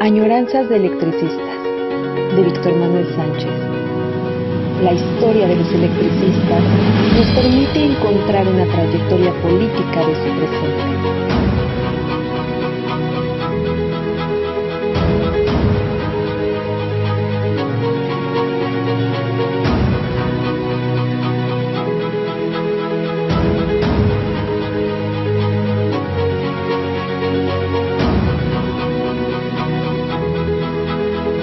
Añoranzas de electricistas, de Víctor Manuel Sánchez. La historia de los electricistas nos permite encontrar una trayectoria política de su presente.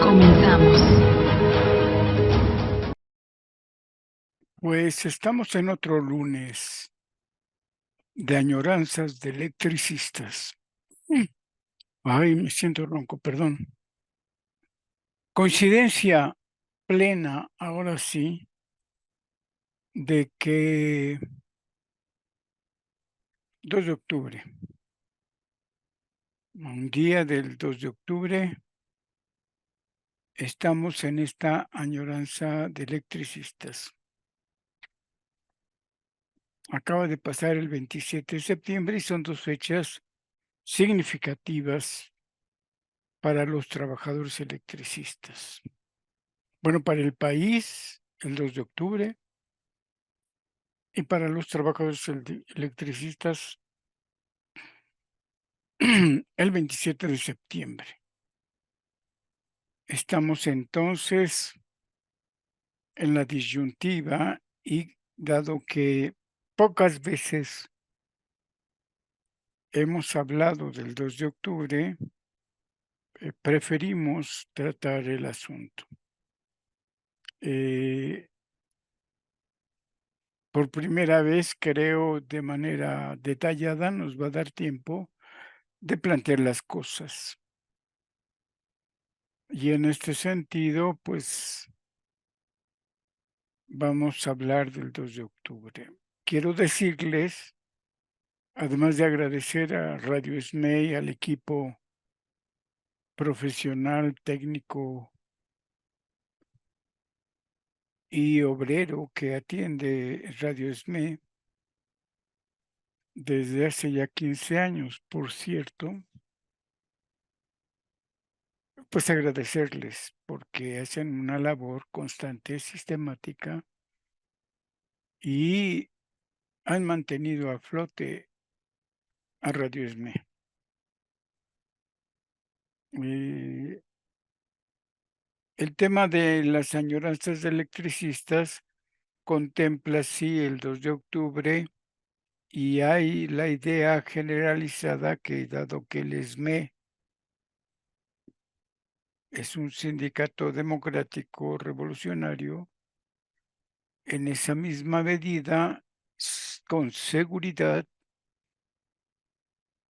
Comenzamos. Pues estamos en otro lunes de añoranzas de electricistas. Ay, me siento ronco, perdón. Coincidencia plena, ahora sí, de que 2 de octubre, un día del 2 de octubre, estamos en esta añoranza de electricistas. Acaba de pasar el 27 de septiembre y son 2 fechas significativas para los trabajadores electricistas. Bueno, para el país, el 2 de octubre, y para los trabajadores electricistas, el 27 de septiembre. Estamos entonces en la disyuntiva y dado que pocas veces hemos hablado del 2 de octubre, preferimos tratar el asunto. Por primera vez, creo, de manera detallada, nos va a dar tiempo de plantear las cosas. Y en este sentido, pues vamos a hablar del 2 de octubre. Quiero decirles, además de agradecer a Radio SMEI, al equipo profesional, técnico y obrero que atiende Radio SMEI desde hace ya 15 años, por cierto, pues agradecerles porque hacen una labor constante, sistemática y han mantenido a flote a Radio SME. El tema de las añoranzas de electricistas contempla, sí, el 2 de octubre y hay la idea generalizada que, dado que el SME es un sindicato democrático revolucionario, en esa misma medida, con seguridad,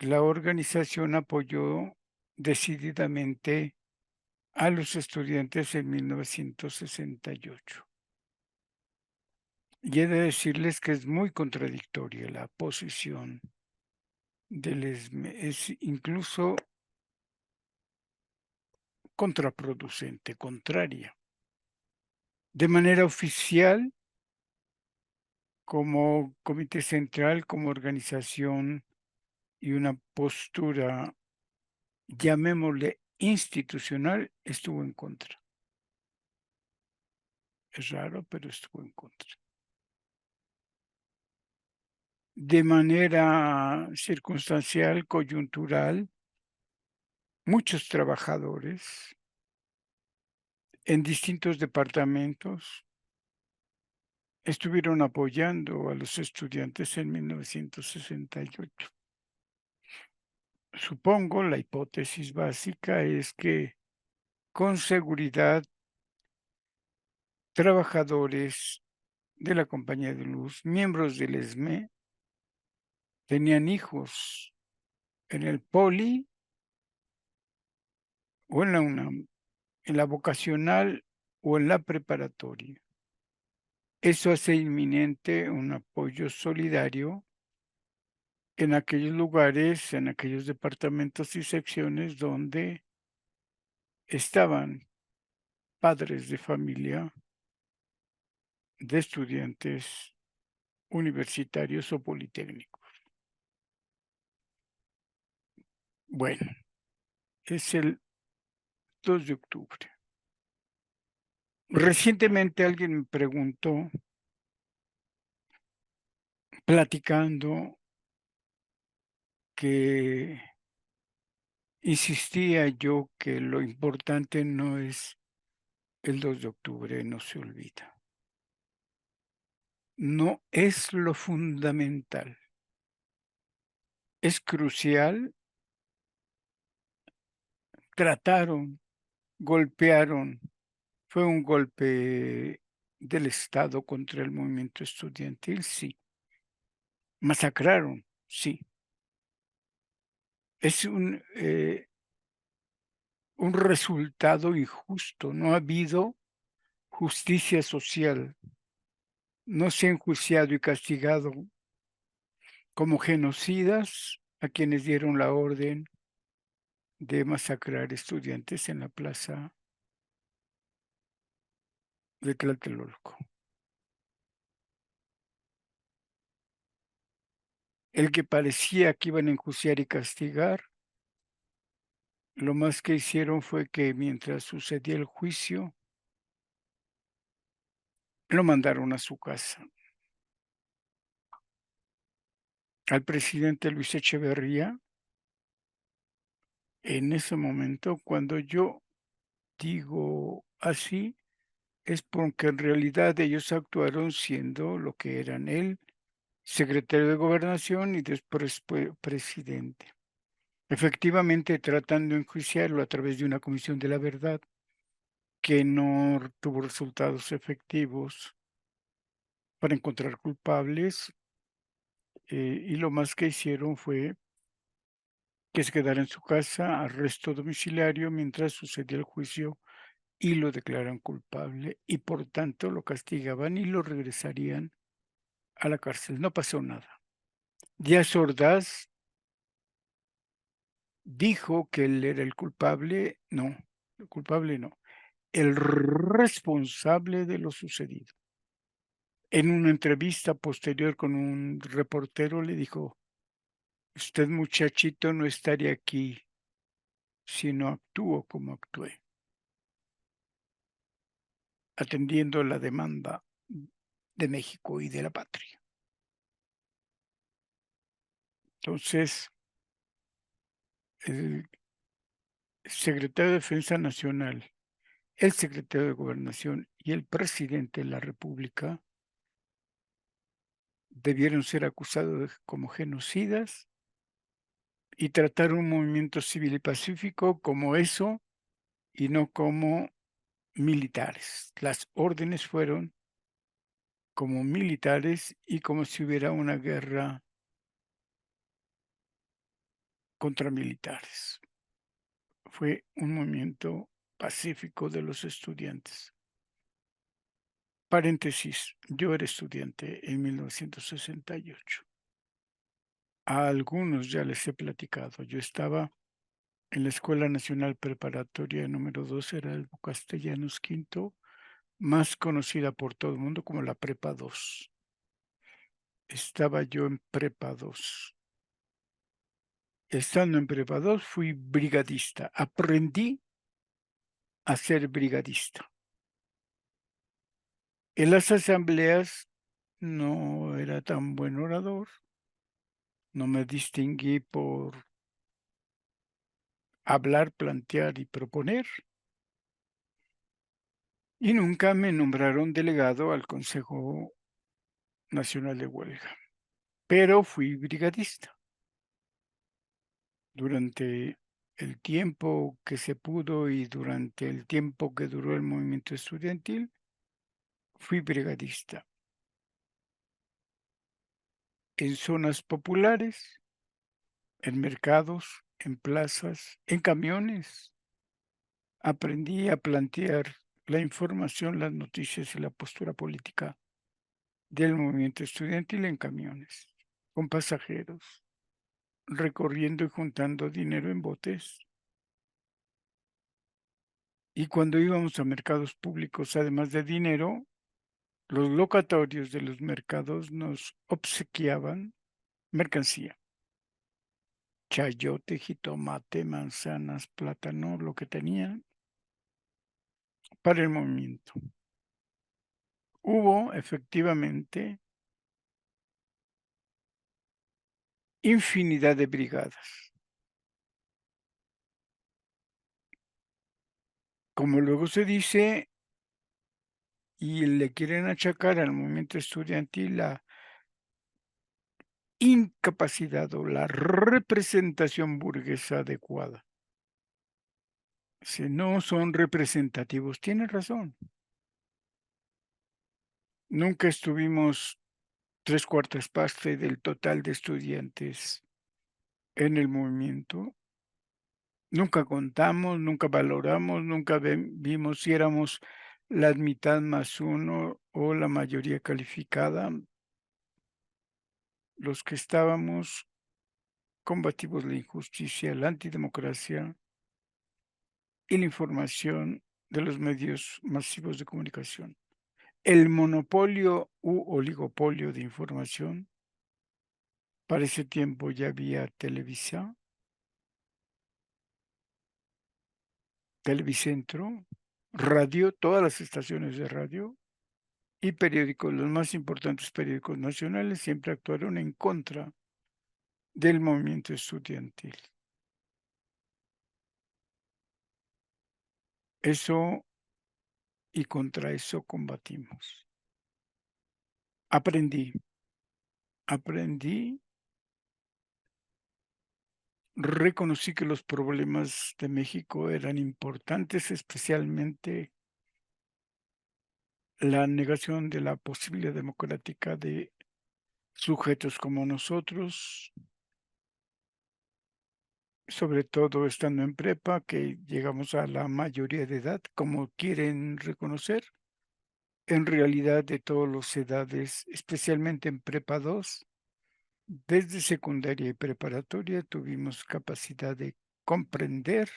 la organización apoyó decididamente a los estudiantes en 1968. Y he de decirles que es muy contradictoria la posición del SME, es incluso contraproducente, contraria. De manera oficial, como comité central, como organización y una postura, llamémosle institucional, estuvo en contra. Es raro, pero estuvo en contra. De manera circunstancial, coyuntural, muchos trabajadores en distintos departamentos estuvieron apoyando a los estudiantes en 1968. Supongo, la hipótesis básica es que con seguridad trabajadores de la compañía de luz, miembros del SME, tenían hijos en el Poli o en la UNAM, en la vocacional o en la preparatoria. Eso hace inminente un apoyo solidario en aquellos lugares, en aquellos departamentos y secciones donde estaban padres de familia, de estudiantes universitarios o politécnicos. Bueno, es el 2 de octubre. Recientemente alguien me preguntó, platicando, que insistía yo que lo importante no es el 2 de octubre, no se olvida. No es lo fundamental. Es crucial. Trataron, golpearon, fue un golpe del Estado contra el movimiento estudiantil, sí. Masacraron, sí. Es un resultado injusto. No ha habido justicia social. No se ha enjuiciado y castigado como genocidas a quienes dieron la orden de masacrar estudiantes en la plaza de Tlatelolco. El que parecía que iban a enjuiciar y castigar, lo más que hicieron fue que mientras sucedía el juicio, lo mandaron a su casa. Al presidente Luis Echeverría, en ese momento, cuando yo digo así, es porque en realidad ellos actuaron siendo lo que eran él, secretario de Gobernación y después presidente. Efectivamente, tratando de enjuiciarlo a través de una comisión de la verdad que no tuvo resultados efectivos para encontrar culpables, y lo más que hicieron fue que se quedara en su casa, arresto domiciliario, mientras sucedía el juicio y lo declaran culpable y por tanto lo castigaban y lo regresarían a la cárcel. No pasó nada. Díaz Ordaz dijo que él era el culpable, no, el culpable no, el responsable de lo sucedido. En una entrevista posterior con un reportero le dijo: usted, muchachito, no estaría aquí si no actúo como actué, atendiendo la demanda de México y de la patria. Entonces, el secretario de Defensa Nacional, el secretario de Gobernación y el presidente de la República debieron ser acusados como genocidas y tratar un movimiento civil y pacífico como eso y no como militares. Las órdenes fueron como militares y como si hubiera una guerra contra militares. Fue un movimiento pacífico de los estudiantes. Paréntesis, yo era estudiante en 1968. A algunos ya les he platicado. Yo estaba en la Escuela Nacional Preparatoria número 2, era el Castellanos Quinto, más conocida por todo el mundo como la Prepa 2. Estaba yo en Prepa 2. Estando en Prepa 2 fui brigadista. Aprendí a ser brigadista. En las asambleas no era tan buen orador. No me distinguí por hablar, plantear y proponer. Y nunca me nombraron delegado al Consejo Nacional de Huelga. Pero fui brigadista. Durante el tiempo que se pudo y durante el tiempo que duró el movimiento estudiantil, fui brigadista. En zonas populares, en mercados, en plazas, en camiones. Aprendí a plantear la información, las noticias y la postura política del movimiento estudiantil en camiones, con pasajeros, recorriendo y juntando dinero en botes. Y cuando íbamos a mercados públicos, además de dinero, los locatorios de los mercados nos obsequiaban mercancía. Chayote, jitomate, manzanas, plátano, lo que tenían, para el movimiento. Hubo efectivamente infinidad de brigadas. Como luego se dice, y le quieren achacar al movimiento estudiantil la incapacidad o la representación burguesa adecuada. Si no son representativos, tiene razón. Nunca estuvimos 3/4 del total de estudiantes en el movimiento. Nunca contamos, nunca valoramos, nunca vimos si éramos la mitad más uno o la mayoría calificada. Los que estábamos combatimos la injusticia, la antidemocracia y la información de los medios masivos de comunicación. El monopolio u oligopolio de información, para ese tiempo ya había Televicentro, radio, todas las estaciones de radio y periódicos, los más importantes periódicos nacionales siempre actuaron en contra del movimiento estudiantil. Eso y contra eso combatimos. Aprendí, reconocí que los problemas de México eran importantes, especialmente la negación de la posibilidad democrática de sujetos como nosotros, sobre todo estando en prepa, que llegamos a la mayoría de edad, como quieren reconocer. En realidad, de todas las edades, especialmente en prepa 2, desde secundaria y preparatoria, tuvimos capacidad de comprender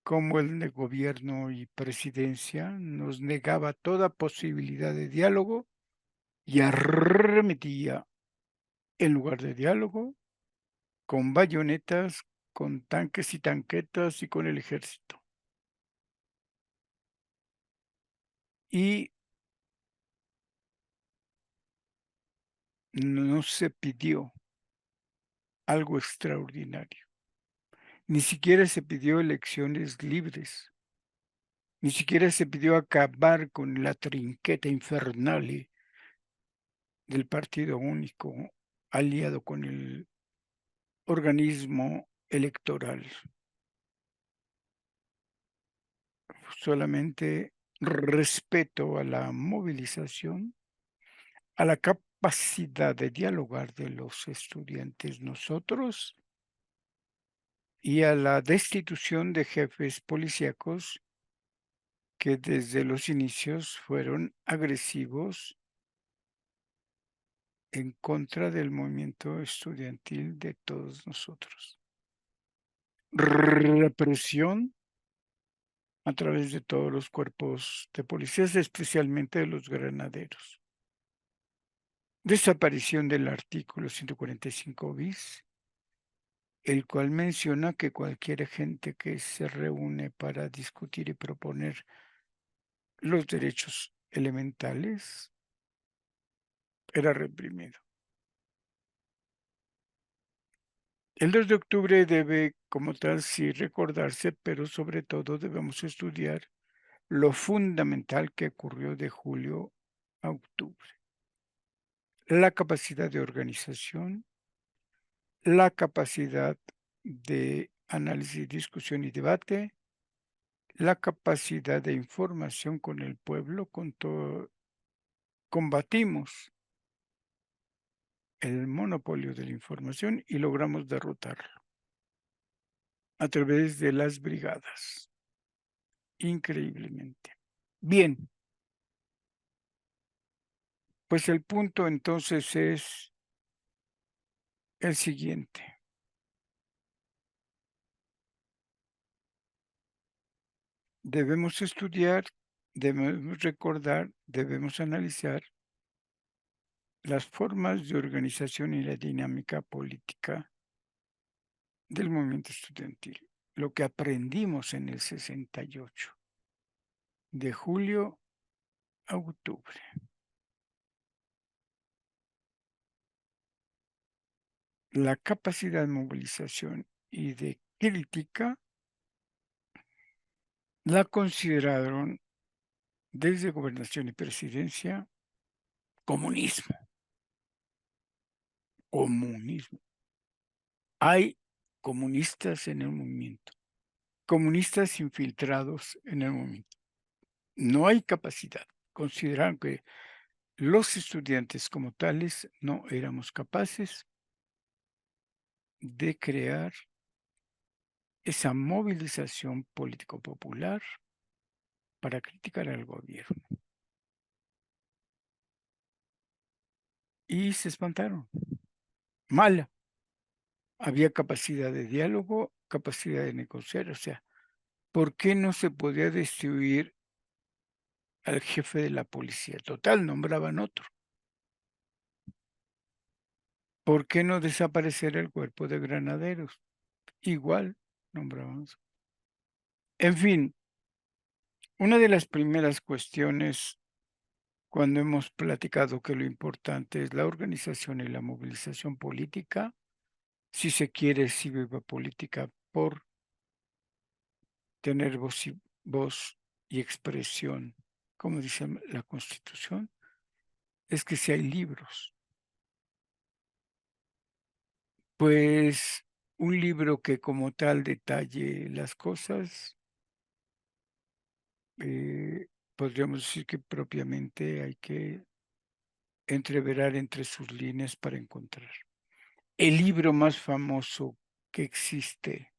cómo el gobierno y presidencia nos negaba toda posibilidad de diálogo y arremetía, en lugar de diálogo, con bayonetas, con tanques y tanquetas y con el ejército. Y no se pidió algo extraordinario. Ni siquiera se pidió elecciones libres. Ni siquiera se pidió acabar con la trinqueta infernal del partido único aliado con el organismo electoral. Solamente respeto a la movilización, a la capacidad de dialogar de los estudiantes nosotros y a la destitución de jefes policíacos que desde los inicios fueron agresivos en contra del movimiento estudiantil de todos nosotros. Represión a través de todos los cuerpos de policías, especialmente de los granaderos. Desaparición del artículo 145 bis, el cual menciona que cualquier gente que se reúne para discutir y proponer los derechos elementales era reprimido. El 2 de octubre debe, como tal, sí recordarse, pero sobre todo debemos estudiar lo fundamental que ocurrió de julio a octubre. La capacidad de organización, la capacidad de análisis, discusión y debate, la capacidad de información con el pueblo, combatimos el monopolio de la información y logramos derrotarlo a través de las brigadas, increíblemente. Bien, pues el punto entonces es el siguiente. Debemos estudiar, debemos recordar, debemos analizar las formas de organización y la dinámica política del movimiento estudiantil, lo que aprendimos en el 68. de julio a octubre. La capacidad de movilización y de crítica la consideraron desde gobernación y presidencia comunismo. Comunismo. Hay comunistas en el movimiento, comunistas infiltrados en el movimiento. No hay capacidad. Consideraron que los estudiantes como tales no éramos capaces de crear esa movilización político-popular para criticar al gobierno. Y se espantaron. Mala. Había capacidad de diálogo, capacidad de negociar. O sea, ¿por qué no se podía destituir al jefe de la policía? Total, nombraban otro. ¿Por qué no desaparecer el cuerpo de granaderos? Igual, nombraban. En fin, una de las primeras cuestiones cuando hemos platicado que lo importante es la organización y la movilización política, si se quiere cívica política por tener voz y expresión, como dice la Constitución, es que si hay libros, pues un libro que como tal detalle las cosas, podríamos decir que propiamente hay que entreverar entre sus líneas para encontrar. El libro más famoso que existe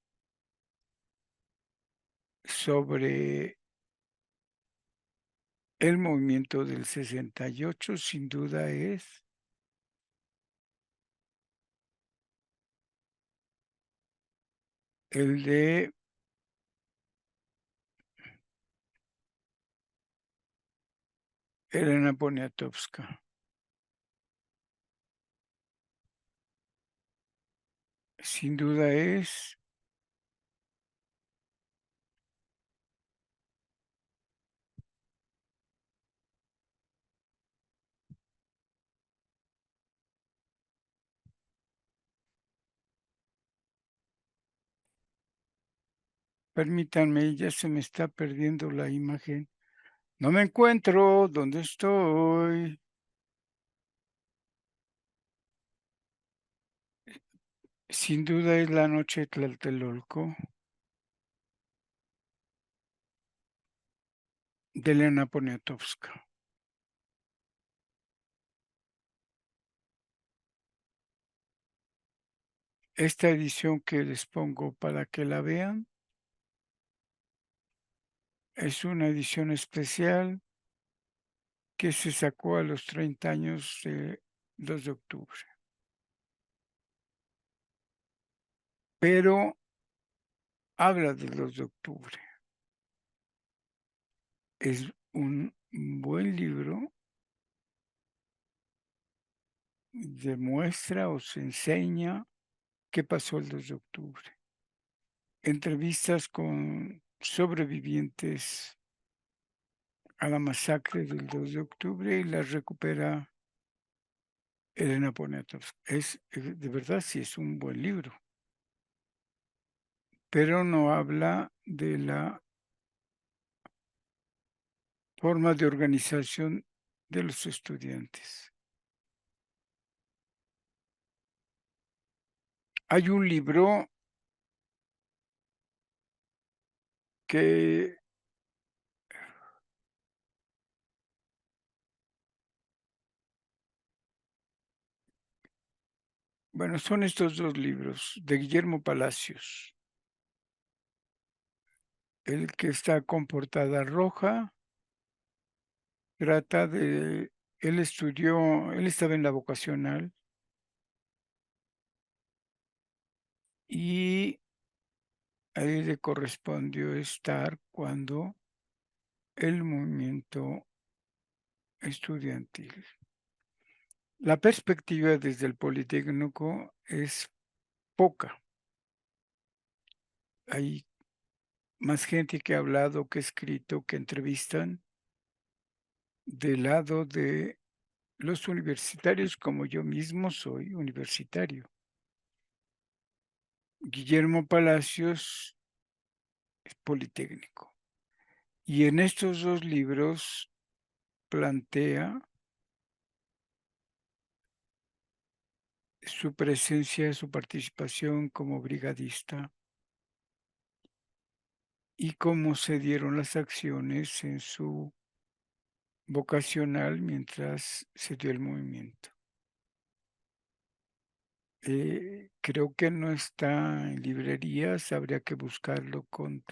sobre el movimiento del 68, sin duda, es el de Elena Poniatowska. Sin duda es permítanme, ya se me está perdiendo la imagen. No me encuentro, ¿dónde estoy? Sin duda es La noche de Tlatelolco, de Elena Poniatowska. Esta edición que les pongo para que la vean es una edición especial que se sacó a los 30 años de 2 de octubre. Pero habla del 2 de octubre. Es un buen libro, demuestra o se enseña qué pasó el 2 de octubre. Entrevistas con sobrevivientes a la masacre del 2 de octubre y las recupera Elena Poniatowska. De verdad, sí es un buen libro, pero no habla de la forma de organización de los estudiantes. Hay un libro que bueno, son estos dos libros de Guillermo Palacios. El que está con portada roja trata de, él estaba en la vocacional y ahí le correspondió estar cuando el movimiento estudiantil. La perspectiva desde el Politécnico es poca. Hay más gente que ha hablado, que ha escrito, que entrevistan del lado de los universitarios, como yo mismo soy universitario. Guillermo Palacios es politécnico. Y en estos dos libros plantea su presencia, su participación como brigadista y cómo se dieron las acciones en su vocacional mientras se dio el movimiento. Creo que no está en librerías, habría que buscarlo con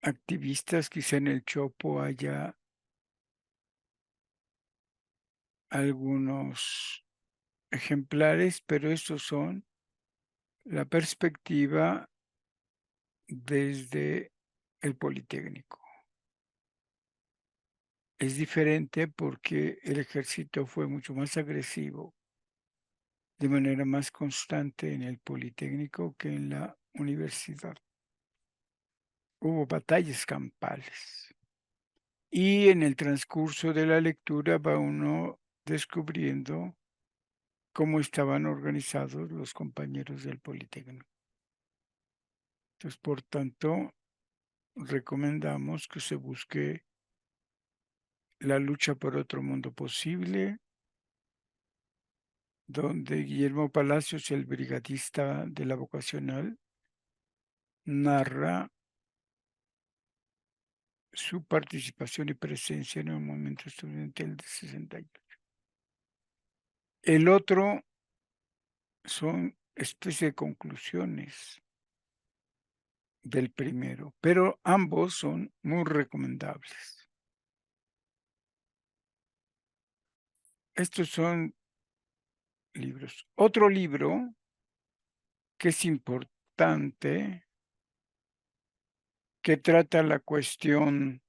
activistas, quizá en el Chopo haya algunos ejemplares, pero estos son la perspectiva desde el Politécnico. Es diferente porque el ejército fue mucho más agresivo, de manera más constante en el Politécnico que en la universidad. Hubo batallas campales. Y en el transcurso de la lectura va uno descubriendo cómo estaban organizados los compañeros del Politécnico. Entonces, por tanto, recomendamos que se busque La lucha por otro mundo posible, donde Guillermo Palacios, el brigadista de la vocacional, narra su participación y presencia en el movimiento estudiantil de 68. El otro son especie de conclusiones del primero, pero ambos son muy recomendables. Estos son libros. Otro libro que es importante, que trata la cuestión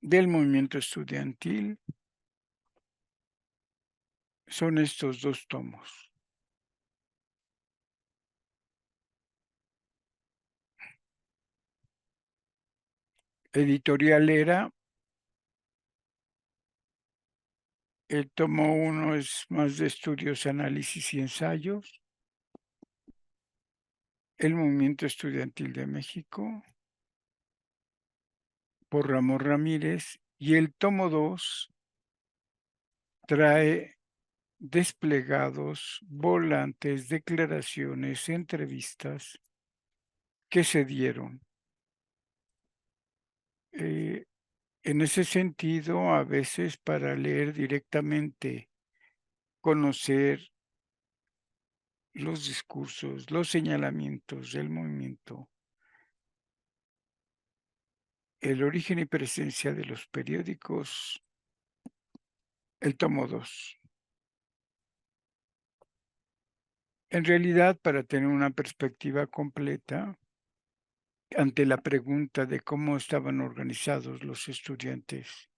del movimiento estudiantil, son estos dos tomos. Editorial Era. El tomo 1 es más de estudios, análisis y ensayos. El movimiento estudiantil de México, por Ramón Ramírez. Y el tomo 2 trae desplegados, volantes, declaraciones, entrevistas que se dieron. En ese sentido, a veces para leer directamente, conocer los discursos, los señalamientos del movimiento, el origen y presencia de los periódicos, el tomo 2. En realidad, para tener una perspectiva completa, ante la pregunta de cómo estaban organizados los estudiantes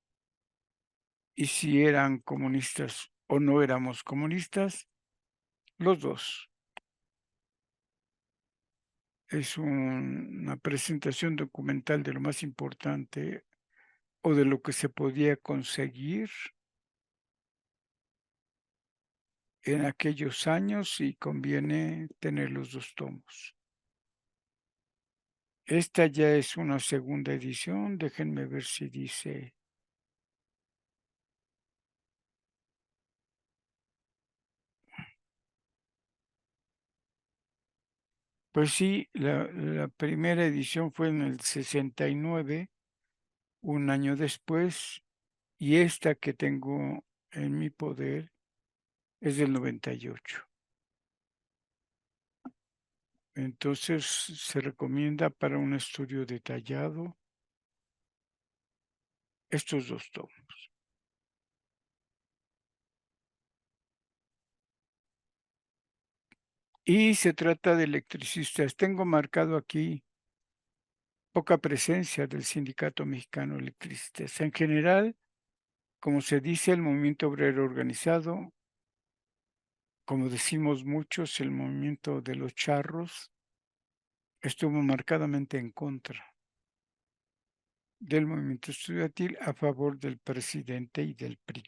y si eran comunistas o no éramos comunistas, los dos. Es una presentación documental de lo más importante o de lo que se podía conseguir en aquellos años y conviene tener los dos tomos. Esta ya es una segunda edición, déjenme ver si dice. Pues sí, la primera edición fue en el 69, un año después, y esta que tengo en mi poder es del 98. Entonces se recomienda para un estudio detallado estos dos tomos. Y se trata de electricistas. Tengo marcado aquí poca presencia del Sindicato Mexicano de Electricistas. En general, como se dice, el movimiento obrero organizado, como decimos muchos, el movimiento de los charros, estuvo marcadamente en contra del movimiento estudiantil a favor del presidente y del PRI,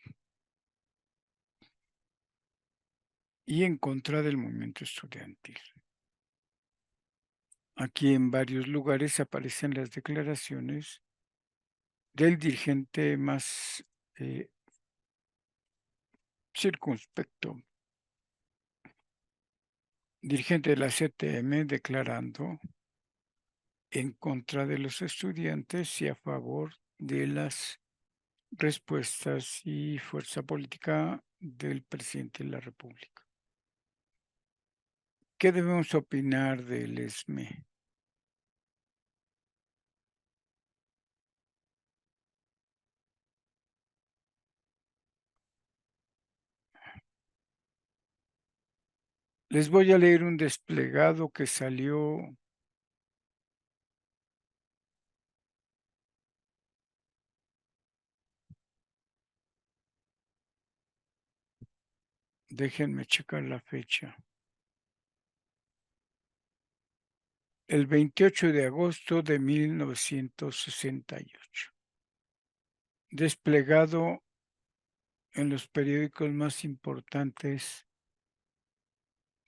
y en contra del movimiento estudiantil. Aquí en varios lugares aparecen las declaraciones del dirigente más circunspecto, dirigente de la CTM, declarando en contra de los estudiantes y a favor de las respuestas y fuerza política del presidente de la República. ¿Qué debemos opinar del ESME? Les voy a leer un desplegado que salió déjenme checar la fecha. El 28 de agosto de 1968. Desplegado en los periódicos más importantes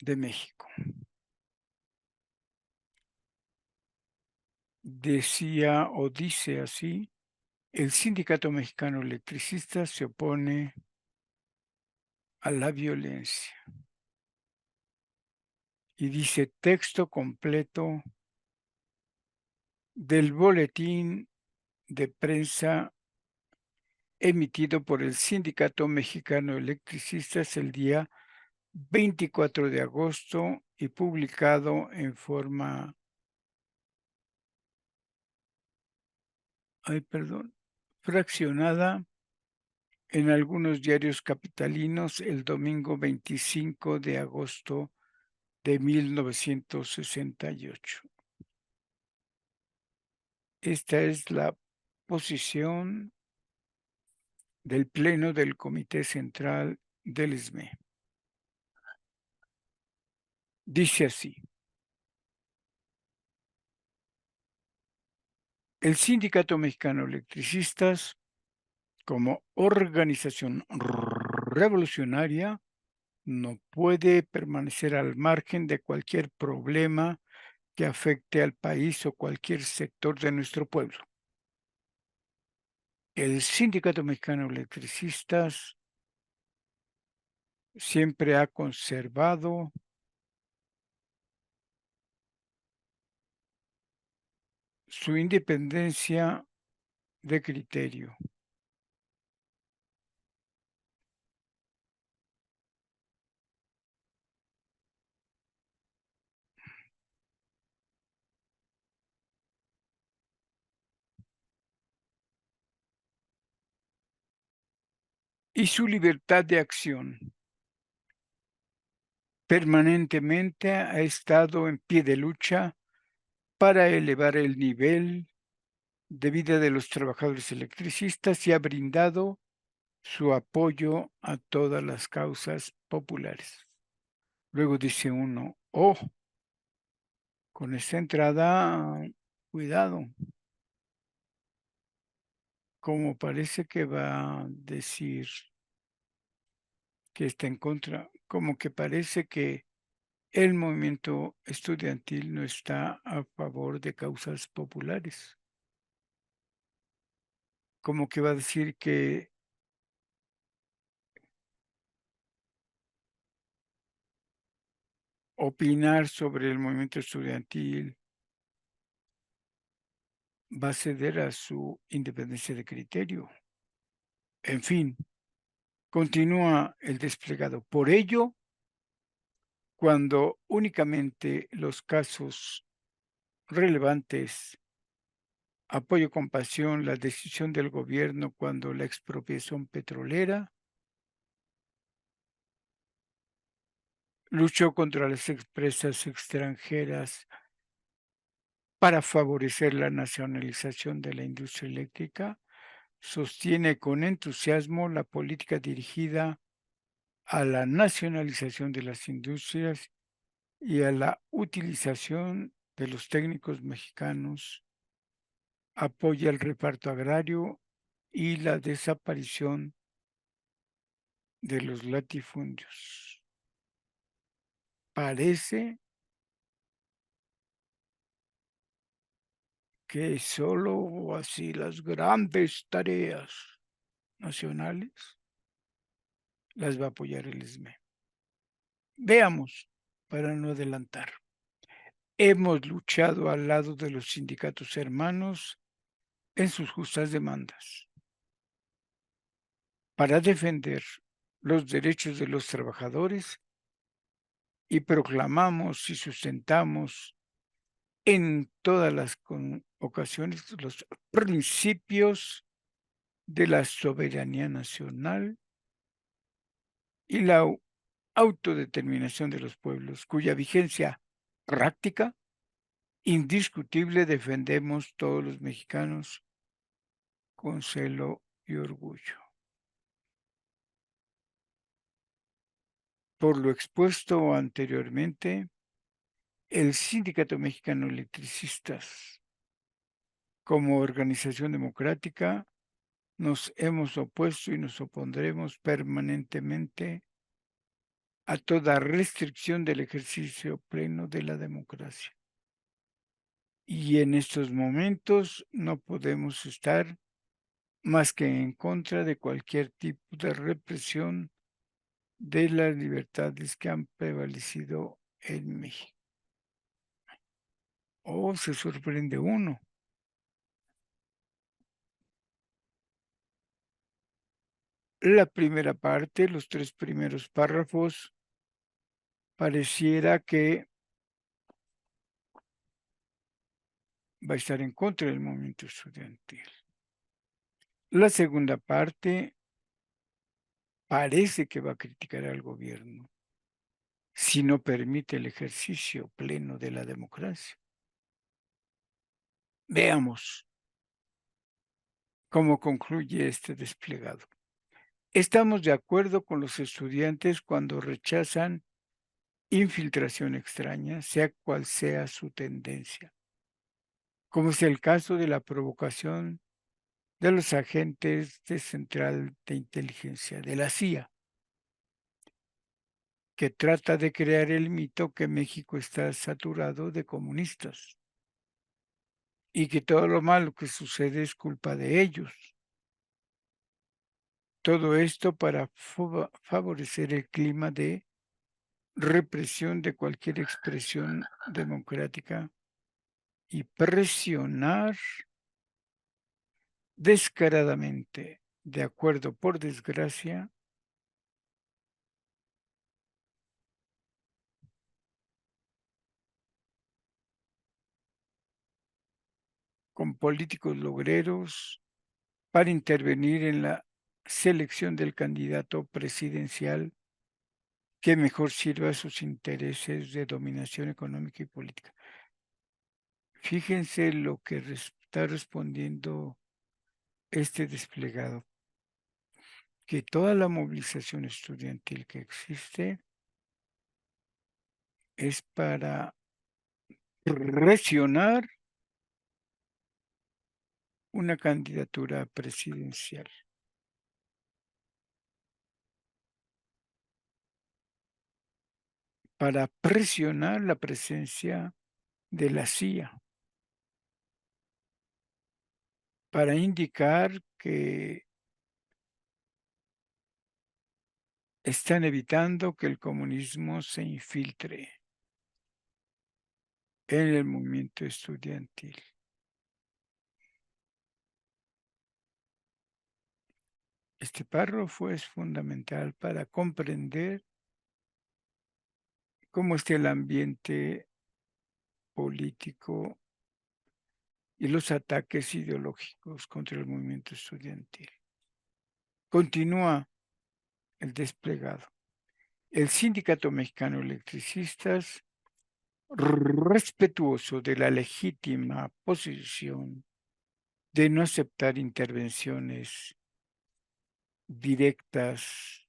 de México. Decía o dice así: el Sindicato Mexicano Electricista se opone a la violencia. Y dice texto completo del boletín de prensa emitido por el Sindicato Mexicano Electricistas el día 24 de agosto y publicado en forma, fraccionada en algunos diarios capitalinos el domingo 25 de agosto de 1968. Esta es la posición del Pleno del Comité Central del ESME. Dice así: el Sindicato Mexicano de Electricistas, como organización revolucionaria, no puede permanecer al margen de cualquier problema que afecte al país o cualquier sector de nuestro pueblo. El Sindicato Mexicano de Electricistas siempre ha conservado su independencia de criterio y su libertad de acción. Permanentemente ha estado en pie de lucha para elevar el nivel de vida de los trabajadores electricistas y ha brindado su apoyo a todas las causas populares. Luego dice uno: oh, con esta entrada, cuidado, como parece que va a decir que está en contra, como que parece que el movimiento estudiantil no está a favor de causas populares. Como que va a decir que opinar sobre el movimiento estudiantil va a ceder a su independencia de criterio. En fin, continúa el desplegado. Por ello, cuando únicamente los casos relevantes, apoyo con pasión la decisión del gobierno cuando la expropiación petrolera, luchó contra las empresas extranjeras para favorecer la nacionalización de la industria eléctrica, sostiene con entusiasmo la política dirigida a la nacionalización de las industrias y a la utilización de los técnicos mexicanos apoya el reparto agrario y la desaparición de los latifundios. Parece que solo así las grandes tareas nacionales las va a apoyar el ESME. Veamos, para no adelantar. Hemos luchado al lado de los sindicatos hermanos en sus justas demandas para defender los derechos de los trabajadores y proclamamos y sustentamos en todas las ocasiones los principios de la soberanía nacional y la autodeterminación de los pueblos, cuya vigencia práctica, indiscutible, defendemos todos los mexicanos con celo y orgullo. Por lo expuesto anteriormente, el Sindicato Mexicano de Electricistas, como organización democrática, nos hemos opuesto y nos opondremos permanentemente a toda restricción del ejercicio pleno de la democracia. Y en estos momentos no podemos estar más que en contra de cualquier tipo de represión de las libertades que han prevalecido en México. Oh, se sorprende uno. La primera parte, los 3 primeros párrafos, pareciera que va a estar en contra del movimiento estudiantil. La segunda parte parece que va a criticar al gobierno si no permite el ejercicio pleno de la democracia. Veamos cómo concluye este desplegado. Estamos de acuerdo con los estudiantes cuando rechazan infiltración extraña, sea cual sea su tendencia, como es el caso de la provocación de los agentes de Central de Inteligencia de la CIA, que trata de crear el mito que México está saturado de comunistas y que todo lo malo que sucede es culpa de ellos. Todo esto para favorecer el clima de represión de cualquier expresión democrática y presionar descaradamente, de acuerdo por desgracia, con políticos logreros para intervenir en la selección del candidato presidencial que mejor sirva a sus intereses de dominación económica y política. Fíjense lo que está respondiendo este desplegado, que toda la movilización estudiantil que existe es para presionar una candidatura presidencial, para presionar la presencia de la CIA, para indicar que están evitando que el comunismo se infiltre en el movimiento estudiantil. Este párrafo es fundamental para comprender cómo está el ambiente político y los ataques ideológicos contra el movimiento estudiantil. Continúa el desplegado. El Sindicato Mexicano de Electricistas, respetuoso de la legítima posición de no aceptar intervenciones directas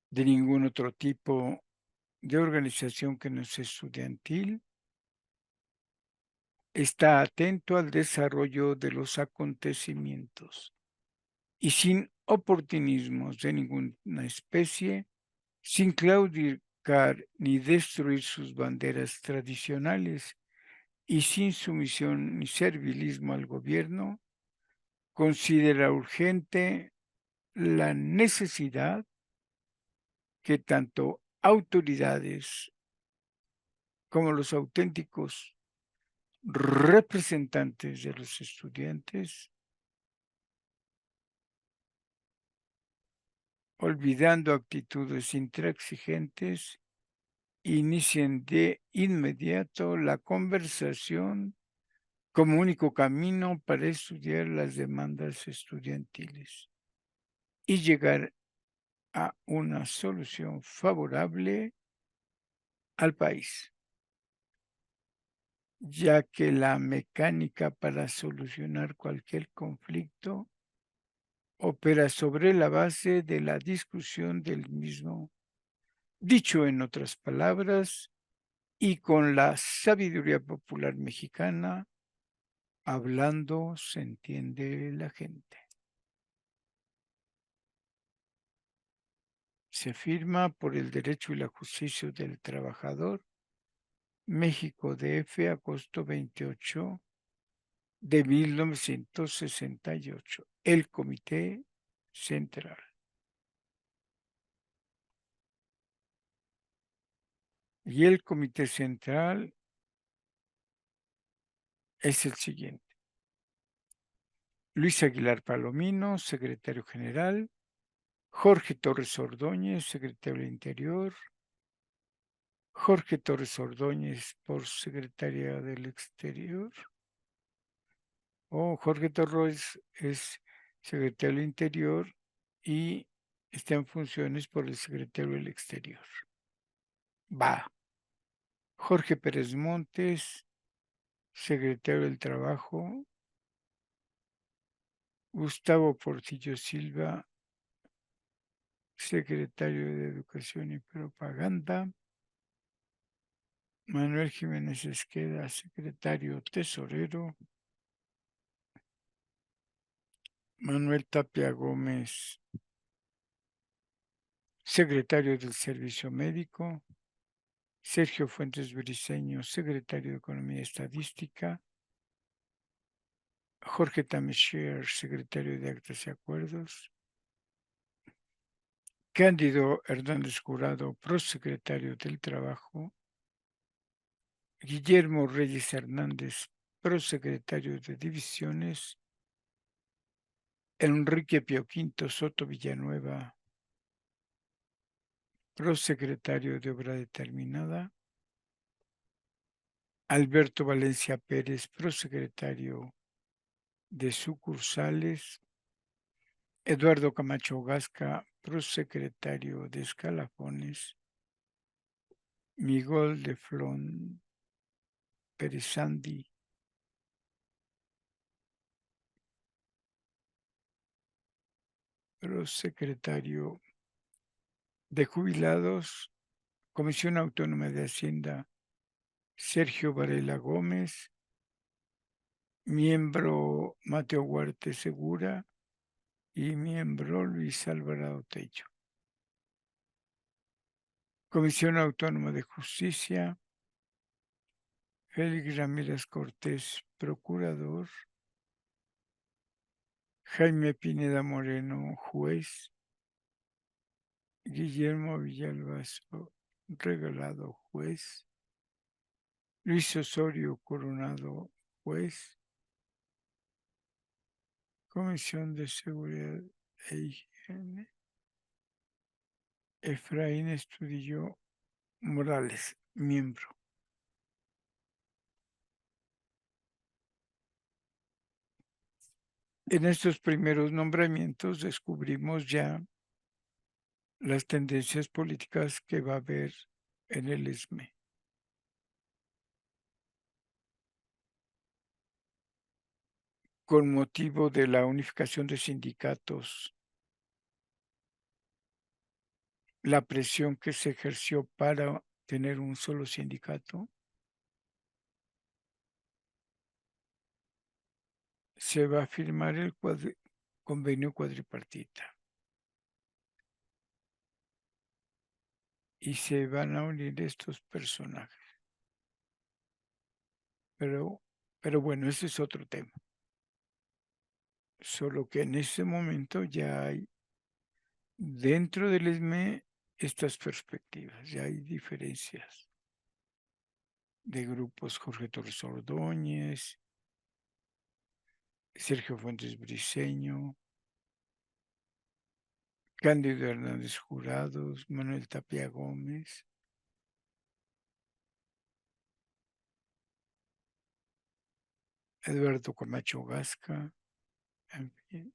de ningún otro tipo de organización que no es estudiantil está atento al desarrollo de los acontecimientos y sin oportunismos de ninguna especie, sin claudicar ni destruir sus banderas tradicionales y sin sumisión ni servilismo al gobierno, considera urgente la necesidad que tanto autoridades como los auténticos representantes de los estudiantes, olvidando actitudes intransigentes, inicien de inmediato la conversación como único camino para estudiar las demandas estudiantiles y llegar a una solución favorable al país, ya que la mecánica para solucionar cualquier conflicto opera sobre la base de la discusión del mismo. Dicho en otras palabras, y con la sabiduría popular mexicana, hablando se entiende la gente. Se firma por el derecho y la justicia del trabajador, México DF, agosto 28 de 1968, el Comité Central. Y el Comité Central es el siguiente. Luis Aguilar Palomino, secretario general. Jorge Torres Ordóñez, secretario del Interior. Jorge Torres Ordóñez por Secretaría del Exterior. Jorge Torres es secretario del Interior y está en funciones por el secretario del Exterior. Va. Jorge Pérez Montes, secretario del Trabajo. Gustavo Portillo Silva, secretario de Educación y Propaganda. Manuel Jiménez Esqueda, secretario tesorero. Manuel Tapia Gómez, secretario del Servicio Médico. Sergio Fuentes Briceño, secretario de Economía y Estadística. Jorge Tamichier, secretario de Actas y Acuerdos. Cándido Hernández Jurado, prosecretario del Trabajo. Guillermo Reyes Hernández, prosecretario de Divisiones. Enrique Pio Quinto Soto Villanueva, prosecretario de Obra Determinada. Alberto Valencia Pérez, prosecretario de Sucursales. Eduardo Camacho Gasca, prosecretario de Escalafones. Miguel de Flon Perezandi, prosecretario de Jubilados. Comisión Autónoma de Hacienda, Sergio Varela Gómez. Miembro Mateo Huarte Segura y miembro Luis Alvarado Tello. Comisión Autónoma de Justicia, Félix Ramírez Cortés, procurador. Jaime Pineda Moreno, juez. Guillermo Villalbazo Regalado, juez. Luis Osorio Coronado, juez. Comisión de Seguridad e Higiene, Efraín Estudillo Morales, miembro. En estos primeros nombramientos descubrimos ya las tendencias políticas que va a haber en el ESME. Con motivo de la unificación de sindicatos, la presión que se ejerció para tener un solo sindicato, se va a firmar el convenio cuadripartita y se van a unir estos personajes. Pero bueno, ese es otro tema. Solo que en ese momento ya hay dentro del ESME estas perspectivas, ya hay diferencias de grupos. Jorge Torres Ordóñez, Sergio Fuentes Briceño, Cándido Hernández Jurados, Manuel Tapia Gómez, Eduardo Camacho Gasca, en fin,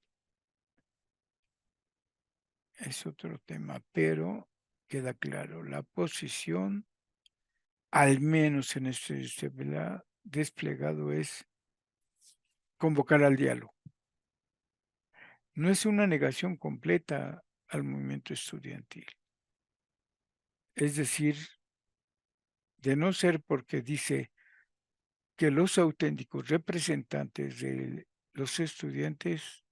es otro tema, pero queda claro, la posición, al menos en este desplegado, es convocar al diálogo. No es una negación completa al movimiento estudiantil. Es decir, de no ser porque dice que los auténticos representantes de los estudiantes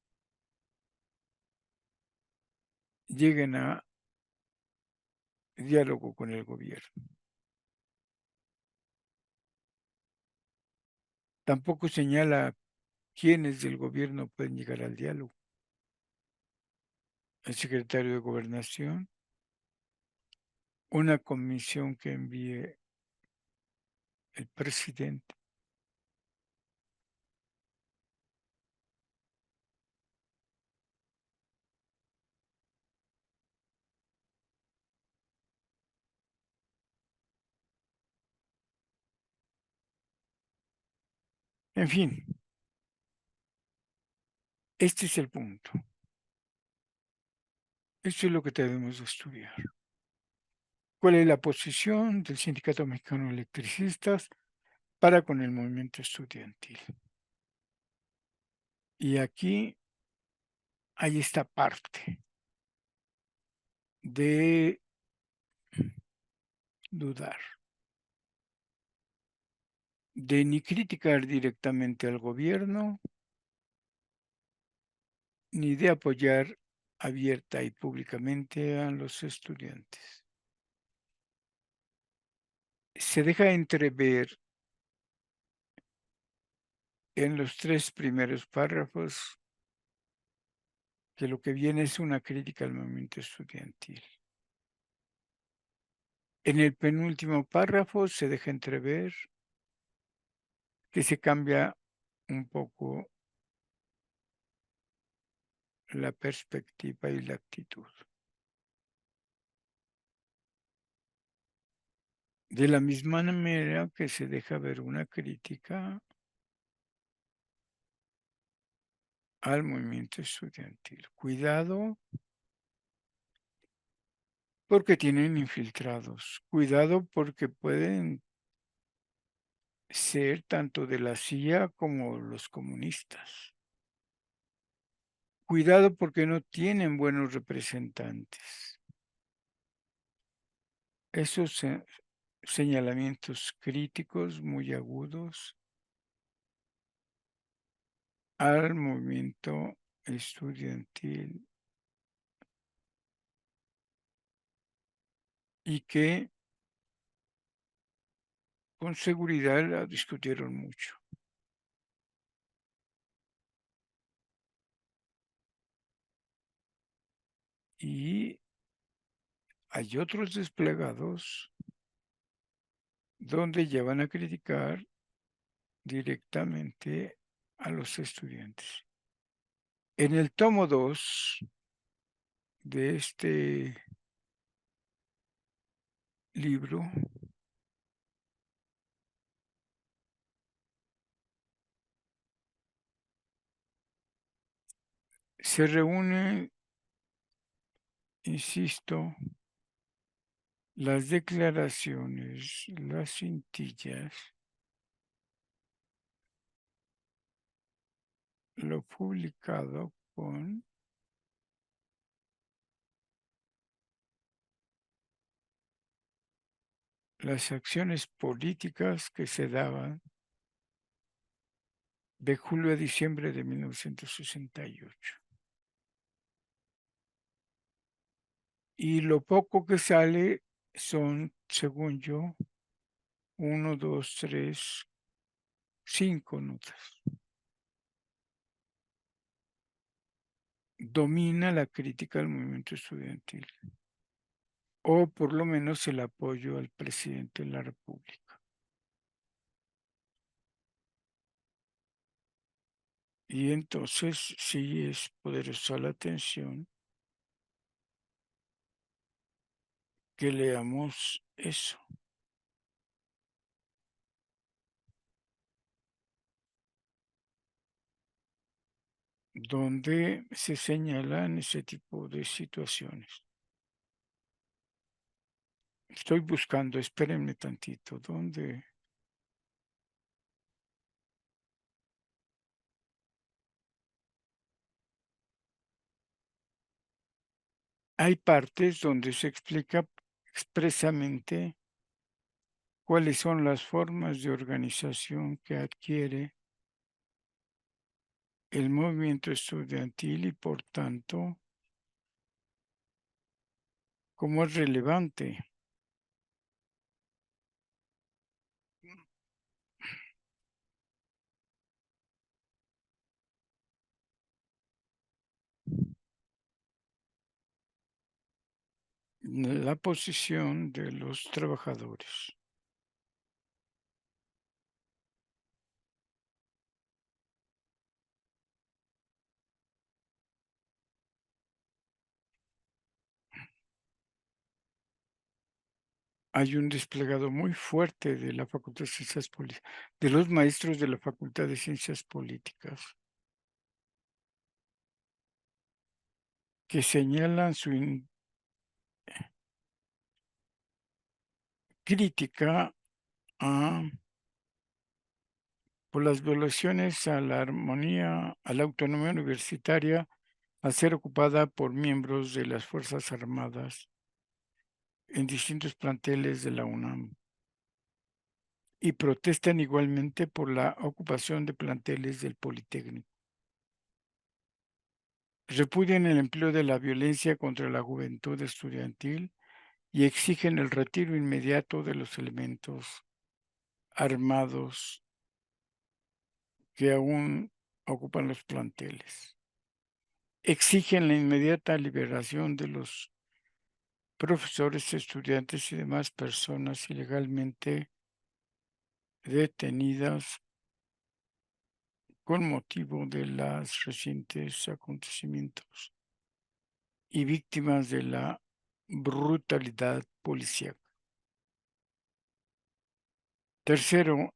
lleguen a diálogo con el gobierno. Tampoco señala quiénes del gobierno pueden llegar al diálogo. El secretario de Gobernación, una comisión que envíe el presidente. En fin, este es el punto. Esto es lo que debemos estudiar. ¿Cuál es la posición del Sindicato Mexicano de Electricistas para con el movimiento estudiantil? Y aquí hay esta parte de dudar, de ni criticar directamente al gobierno, ni de apoyar abierta y públicamente a los estudiantes. Se deja entrever en los 3 primeros párrafos que lo que viene es una crítica al movimiento estudiantil. En el penúltimo párrafo se deja entrever que se cambia un poco la perspectiva y la actitud. De la misma manera que se deja ver una crítica al movimiento estudiantil. Cuidado porque tienen infiltrados. Cuidado porque pueden ser tanto de la CIA como los comunistas. Cuidado porque no tienen buenos representantes. Esos señalamientos críticos muy agudos al movimiento estudiantil y que con seguridad la discutieron mucho. Y hay otros desplegados donde ya van a criticar directamente a los estudiantes. En el tomo 2 de este libro se reúnen, insisto, las declaraciones, las cintillas, lo publicado con las acciones políticas que se daban de julio a diciembre de 1968. Y lo poco que sale son, según yo, 1, 2, 3, 5 notas. Domina la crítica al movimiento estudiantil, o por lo menos el apoyo al presidente de la República. Y entonces sí es poderosa la atención que leamos eso. Donde se señalan ese tipo de situaciones. Estoy buscando, espérenme tantito, ¿dónde? Hay partes donde se explica expresamente cuáles son las formas de organización que adquiere el movimiento estudiantil y por tanto cómo es relevante la posición de los trabajadores. Hay un desplegado muy fuerte de la Facultad de Ciencias Políticas, de los maestros de la Facultad de Ciencias Políticas, que señalan su crítica por las violaciones a la armonía, a la autonomía universitaria, al ser ocupada por miembros de las Fuerzas Armadas en distintos planteles de la UNAM. Y protestan igualmente por la ocupación de planteles del Politécnico. Repudian el empleo de la violencia contra la juventud estudiantil y exigen el retiro inmediato de los elementos armados que aún ocupan los planteles. Exigen la inmediata liberación de los profesores, estudiantes y demás personas ilegalmente detenidas con motivo de los recientes acontecimientos y víctimas de la brutalidad policial. Tercero,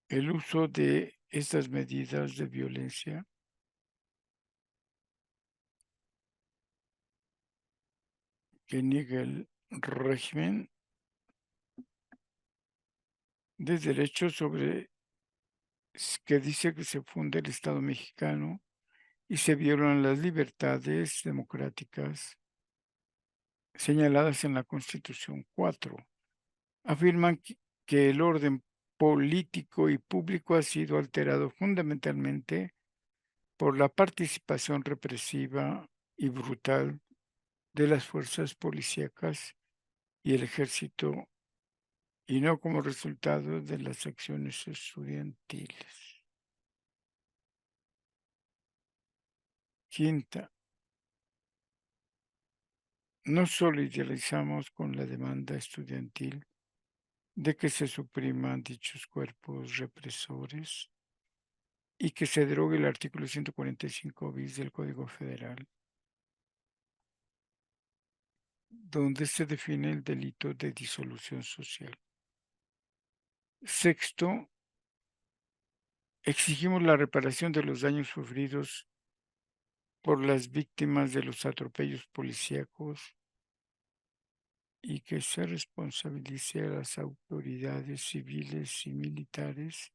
el uso de estas medidas de violencia que niega el régimen de derechos sobre que dice que se funda el Estado mexicano y se violan las libertades democráticas señaladas en la Constitución 4. Afirman que el orden político y público ha sido alterado fundamentalmente por la participación represiva y brutal de las fuerzas policíacas y el ejército y no como resultado de las acciones estudiantiles. Quinta, nos solidarizamos con la demanda estudiantil de que se supriman dichos cuerpos represores y que se derogue el artículo 145 bis del Código Federal, donde se define el delito de disolución social. Sexto, exigimos la reparación de los daños sufridos por las víctimas de los atropellos policíacos y que se responsabilice a las autoridades civiles y militares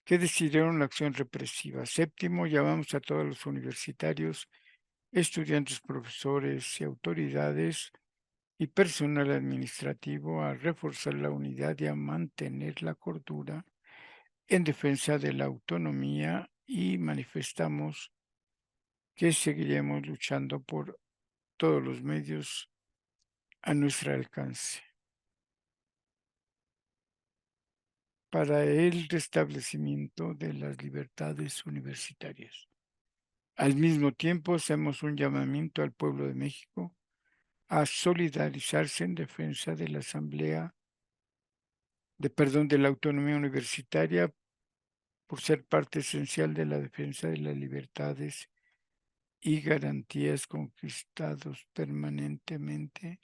que decidieron la acción represiva. Séptimo, llamamos a todos los universitarios, estudiantes, profesores y autoridades y personal administrativo a reforzar la unidad y a mantener la cordura en defensa de la autonomía y manifestamos que seguiremos luchando por todos los medios a nuestro alcance para el restablecimiento de las libertades universitarias. Al mismo tiempo, hacemos un llamamiento al pueblo de México a solidarizarse en defensa de la de la autonomía universitaria por ser parte esencial de la defensa de las libertades y garantías conquistados permanentemente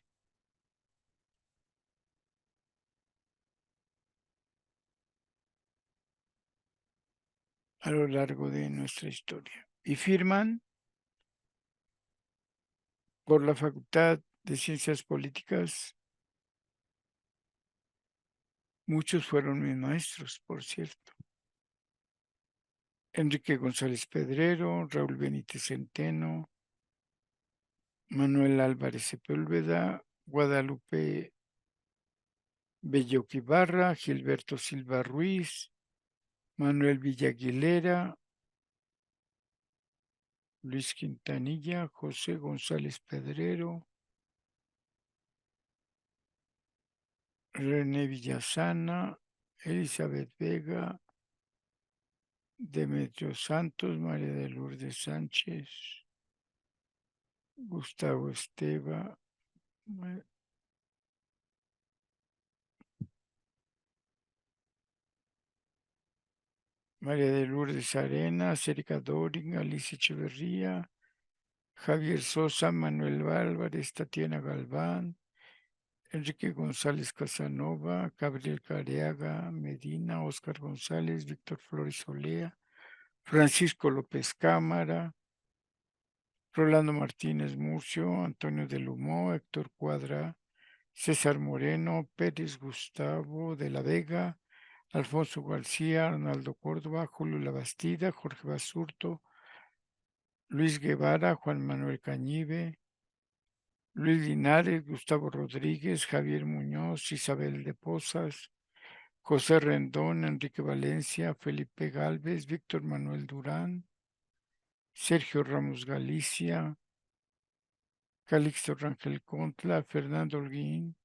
a lo largo de nuestra historia. Y firman por la Facultad de Ciencias Políticas, muchos fueron mis maestros, por cierto. Enrique González Pedrero, Raúl Benítez Centeno, Manuel Álvarez Sepúlveda, Guadalupe Belloc Ibarra, Gilberto Silva Ruiz, Manuel Villaguilera, Luis Quintanilla, José González Pedrero, René Villasana, Elizabeth Vega, Demetrio Santos, María de Lourdes Sánchez, Gustavo Esteva, María de Lourdes Arenas, Erika Doring, Alicia Echeverría, Javier Sosa, Manuel Álvarez, Tatiana Galván, Enrique González Casanova, Gabriel Careaga Medina, Óscar González, Víctor Flores Olea, Francisco López Cámara, Rolando Martínez Murcio, Antonio del Humó, Héctor Cuadra, César Moreno, Pérez Gustavo de la Vega, Alfonso García, Arnaldo Córdoba, Julio Labastida, Jorge Basurto, Luis Guevara, Juan Manuel Cañive, Luis Linares, Gustavo Rodríguez, Javier Muñoz, Isabel de Pozas, José Rendón, Enrique Valencia, Felipe Gálvez, Víctor Manuel Durán, Sergio Ramos Galicia, Calixto Rangel Contla, Fernando Holguín,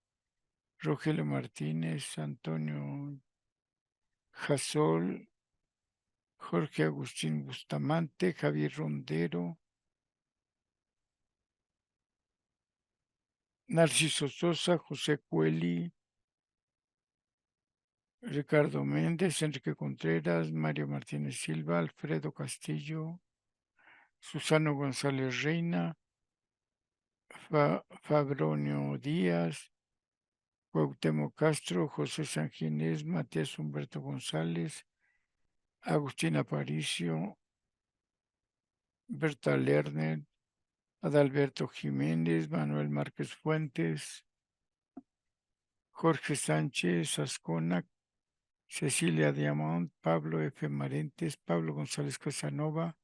Rogelio Martínez, Antonio Jasol, Jorge Agustín Bustamante, Javier Rondero, Narciso Sosa, José Cueli, Ricardo Méndez, Enrique Contreras, Mario Martínez Silva, Alfredo Castillo, Susano González Reina, Fabronio Díaz, Cuauhtémoc Castro, José Sanginés, Matías Humberto González, Agustín Aparicio, Berta Lerner, Adalberto Jiménez, Manuel Márquez Fuentes, Jorge Sánchez Ascona, Cecilia Diamant, Pablo F. Marentes, Pablo González Casanova,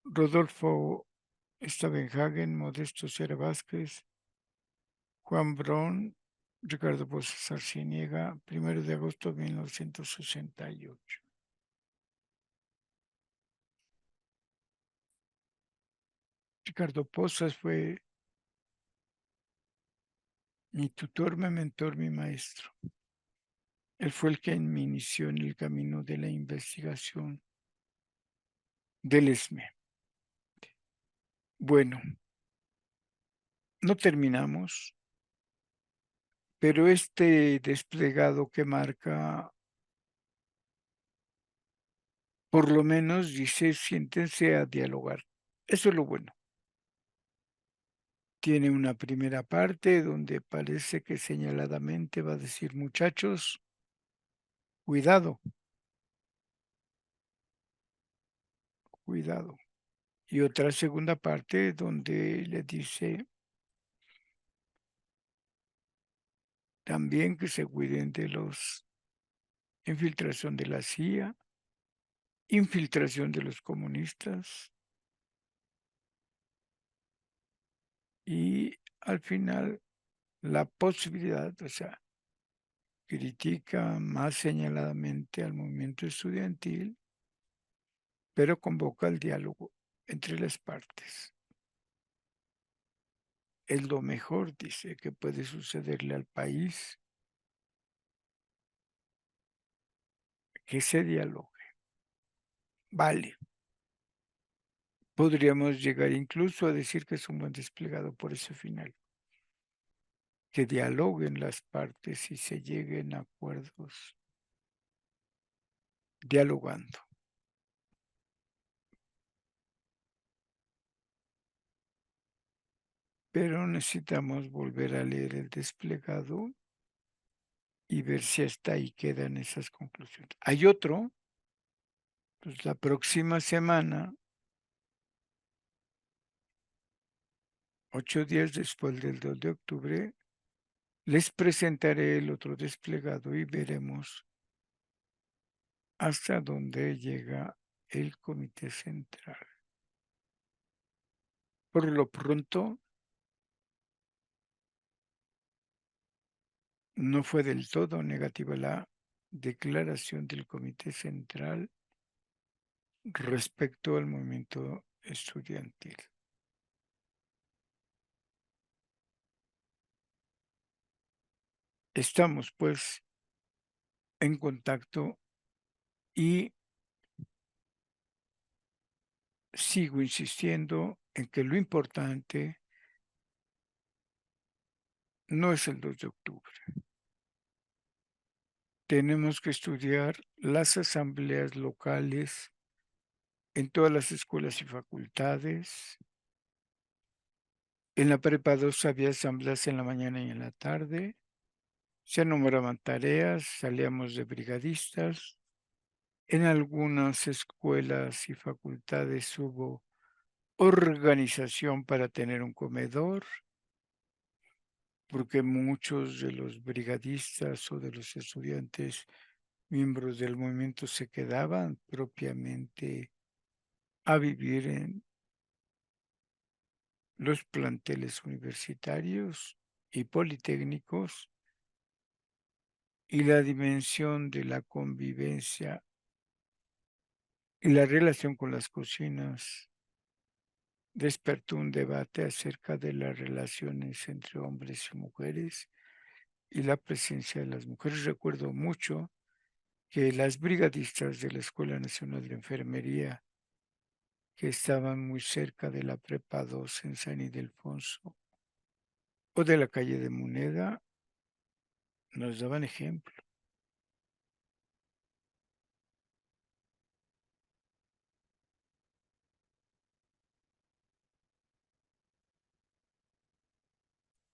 Rodolfo Stavenhagen, Modesto Cera Vázquez, Juan Brón, Ricardo Pozas Arciniega, 1 de agosto de 1968. Ricardo Pozas fue mi tutor, mi mentor, mi maestro. Él fue el que me inició en el camino de la investigación del ESME. Bueno, no terminamos, pero este desplegado que marca, por lo menos dice, siéntense a dialogar. Eso es lo bueno. Tiene una primera parte donde parece que señaladamente va a decir, muchachos, cuidado, cuidado. Y otra segunda parte donde le dice también que se cuiden de los infiltración de la CIA, infiltración de los comunistas y al final la posibilidad, o sea, critica más señaladamente al movimiento estudiantil, pero convoca el diálogo entre las partes. Es lo mejor, dice, que puede sucederle al país, que se dialogue. Vale. Podríamos llegar incluso a decir que es un buen desplegado por ese final. Que dialoguen las partes y se lleguen a acuerdos dialogando. Pero necesitamos volver a leer el desplegado y ver si hasta ahí quedan esas conclusiones. Hay otro, pues la próxima semana, 8 días después del 2 de octubre, les presentaré el otro desplegado y veremos hasta dónde llega el Comité Central. Por lo pronto, no fue del todo negativa la declaración del Comité Central respecto al movimiento estudiantil. Estamos, pues, en contacto y sigo insistiendo en que lo importante no es el 2 de octubre. Tenemos que estudiar las asambleas locales en todas las escuelas y facultades. En la prepa 2 había asambleas en la mañana y en la tarde. Se nombraban tareas, salíamos de brigadistas. En algunas escuelas y facultades hubo organización para tener un comedor, porque muchos de los brigadistas o de los estudiantes miembros del movimiento se quedaban propiamente a vivir en los planteles universitarios y politécnicos, y la dimensión de la convivencia y la relación con las cocinas despertó un debate acerca de las relaciones entre hombres y mujeres y la presencia de las mujeres. Recuerdo mucho que las brigadistas de la Escuela Nacional de Enfermería, que estaban muy cerca de la Prepa 2 en San Ildefonso o de la calle de Moneda, nos daban ejemplo.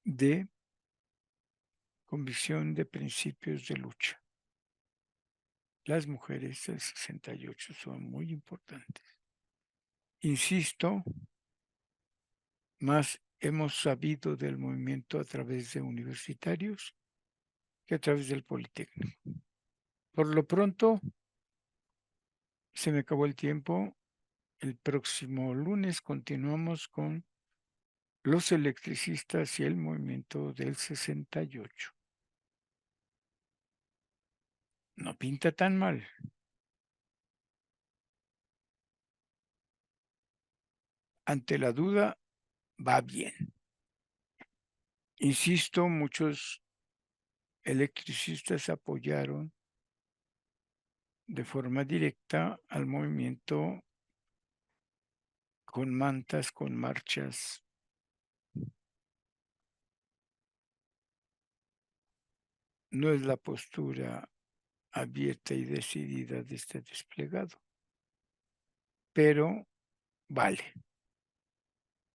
De convicción de principios de lucha. Las mujeres del 68 son muy importantes. Insisto, más hemos sabido del movimiento a través de universitarios que a través del Politécnico. Por lo pronto, se me acabó el tiempo. El próximo lunes continuamos con los electricistas y el movimiento del 68. No pinta tan mal. Ante la duda, va bien. Insisto, muchos electricistas apoyaron de forma directa al movimiento con mantas, con marchas. No es la postura abierta y decidida de este desplegado, pero vale.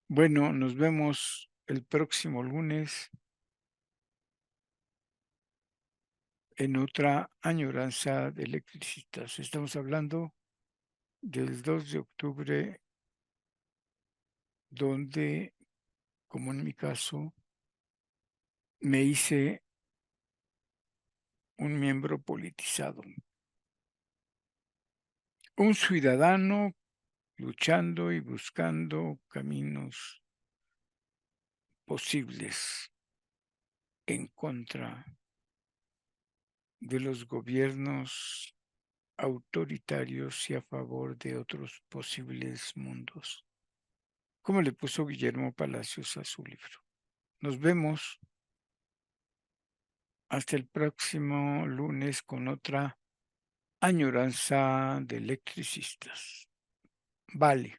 Bueno, nos vemos el próximo lunes en otra añoranza de electricistas. Estamos hablando del 2 de octubre, donde, como en mi caso, me hice un miembro politizado, un ciudadano luchando y buscando caminos posibles en contra de los gobiernos autoritarios y a favor de otros posibles mundos, como le puso Guillermo Palacios a su libro. Nos vemos hasta el próximo lunes con otra añoranza de electricistas. Vale.